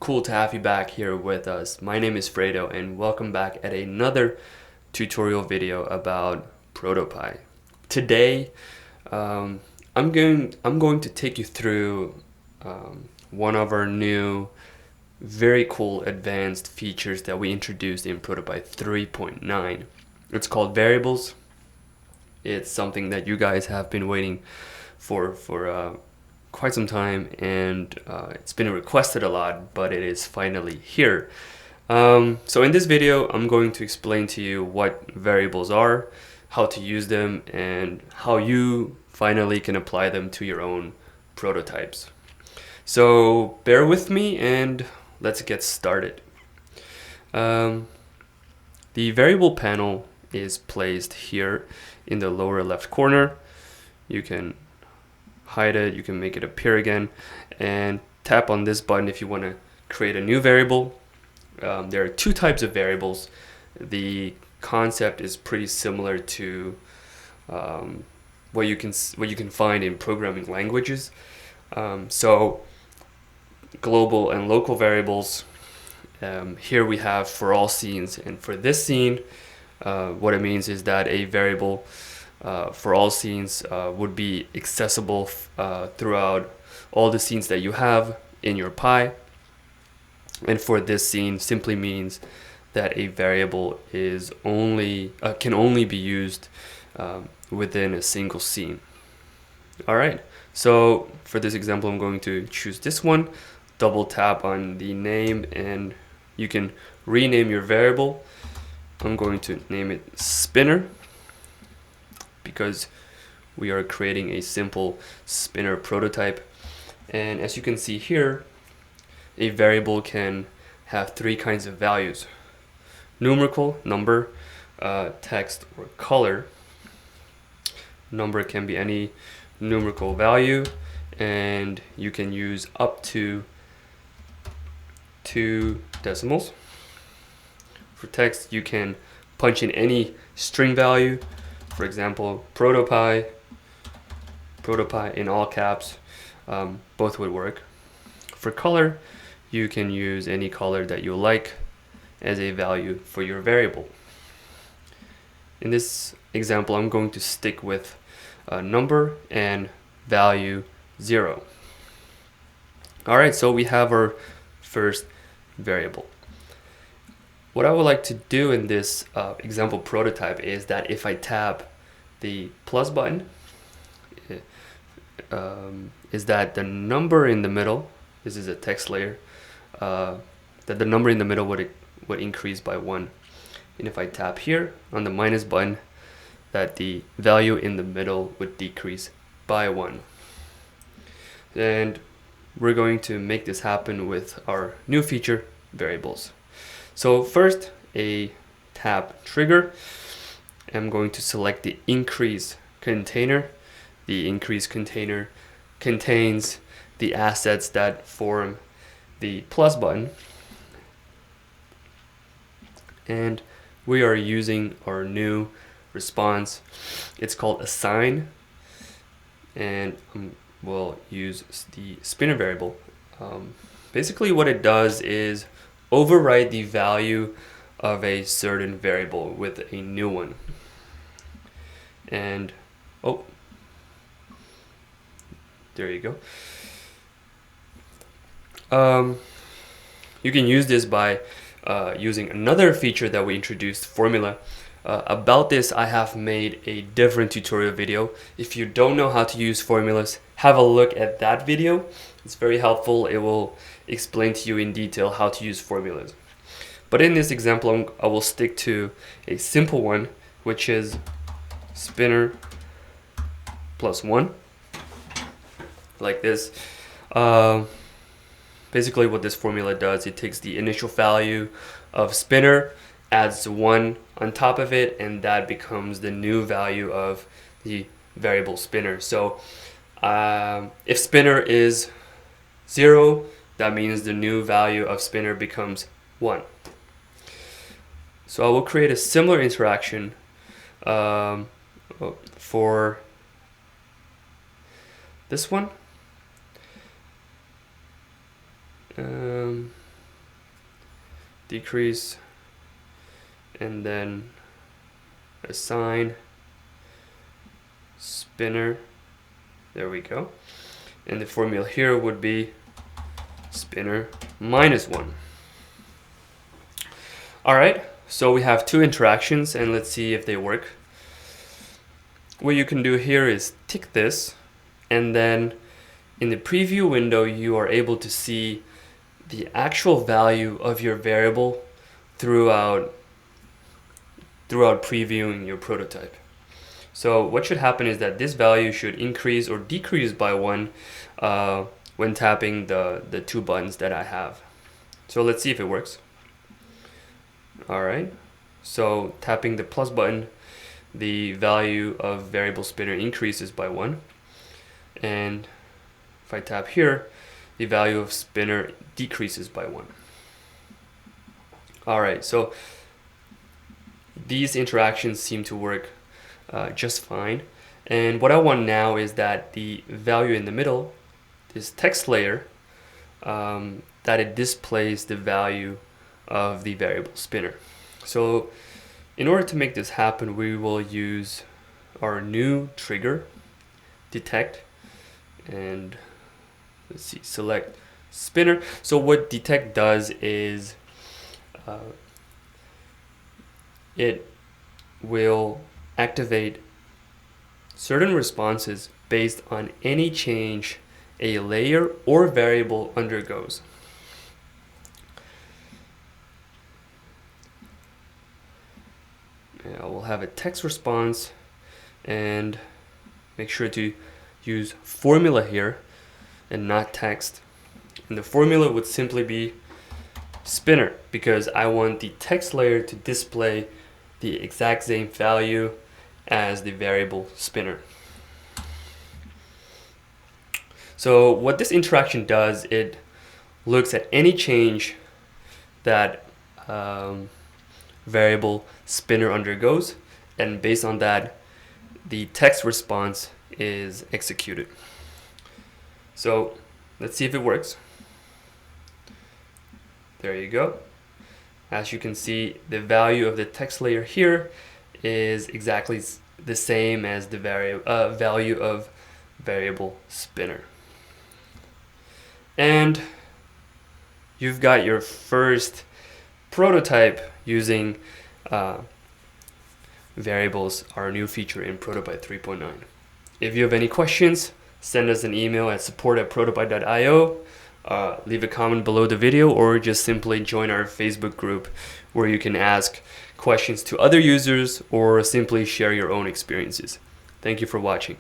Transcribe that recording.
Cool to have you back here with us. My name is Fredo and welcome back at another tutorial video about ProtoPie. Today, I'm going to take you through one of our new very cool advanced features that we introduced in ProtoPie 3.9. It's called variables. It's something that you guys have been waiting for quite some time, and it's been requested a lot, but it is finally here. So in this video, I'm going to explain to you what variables are, how to use them, and how you finally can apply them to your own prototypes. So bear with me and let's get started. The variable panel is placed here in the lower left corner. You can hide it, you can make it appear again, and tap on this button if you want to create a new variable. There are two types of variables. The concept is pretty similar to what you can find in programming languages. So global and local variables. Here we have for all scenes, and for this scene, what it means is that a variable for all scenes would be accessible throughout all the scenes that you have in your pie. And for this scene simply means that a variable is can only be used within a single scene. All right, so for this example, I'm going to choose this one, double tap on the name, and you can rename your variable. I'm going to name it spinner because we are creating a simple spinner prototype. And as you can see here, a variable can have three kinds of values: numerical, number, text, or color. Number can be any numerical value, and you can use up to 2 decimals. For text, you can punch in any string value. For example, ProtoPie in all caps, both would work. For color, you can use any color that you like as a value for your variable. In this example, I'm going to stick with number and value 0. All right, so we have our first variable. What I would like to do in this example prototype is that if I tap the plus button, is that the number in the middle, this is a text layer, that the number in the middle would increase by 1. And if I tap here on the minus button, that the value in the middle would decrease by 1. And we're going to make this happen with our new feature, variables. So first, a tap trigger. I'm going to select the increase container. The increase container contains the assets that form the plus button. And we are using our new response. It's called assign, and we'll use the spinner variable. Basically what it does is overwrite the value of a certain variable with a new one. And there you go. You can use this by using another feature that we introduced, formula. About this, I have made a different tutorial video. If you don't know how to use formulas, have a look at that video. It's very helpful. It will explain to you in detail how to use formulas. But in this example, I will stick to a simple one, which is spinner plus 1, like this. Basically what this formula does, it takes the initial value of spinner, adds 1 on top of it, and that becomes the new value of the variable spinner. So if spinner is 0, that means the new value of spinner becomes 1. So I will create a similar interaction for this one. decrease, and then assign spinner. There we go. And the formula here would be spinner -1. All right, so we have two interactions, and let's see if they work. What you can do here is tick this, and then in the preview window you are able to see the actual value of your variable throughout previewing your prototype. So what should happen is that this value should increase or decrease by 1 when tapping the two buttons that I have. So let's see if it works. All right, so tapping the plus button, the value of variable spinner increases by 1. And if I tap here, the value of spinner decreases by 1. All right, so these interactions seem to work just fine. And what I want now is that the value in the middle, this text layer, that it displays the value of the variable spinner. So in order to make this happen, we will use our new trigger, detect, and let's see, select spinner. So what detect does is it will activate certain responses based on any change a layer or variable undergoes. Yeah, we'll have a text response, and make sure to use formula here and not text. And the formula would simply be spinner, because I want the text layer to display the exact same value as the variable spinner. So what this interaction does, it looks at any change that variable spinner undergoes, and based on that, the text response is executed. So let's see if it works. There you go. As you can see, the value of the text layer here is exactly the same as the value of variable spinner. And you've got your first prototype using variables, our new feature in ProtoPie 3.9. If you have any questions, send us an email at support@protopie.io. Leave a comment below the video, or just simply join our Facebook group where you can ask questions to other users or simply share your own experiences. Thank you for watching.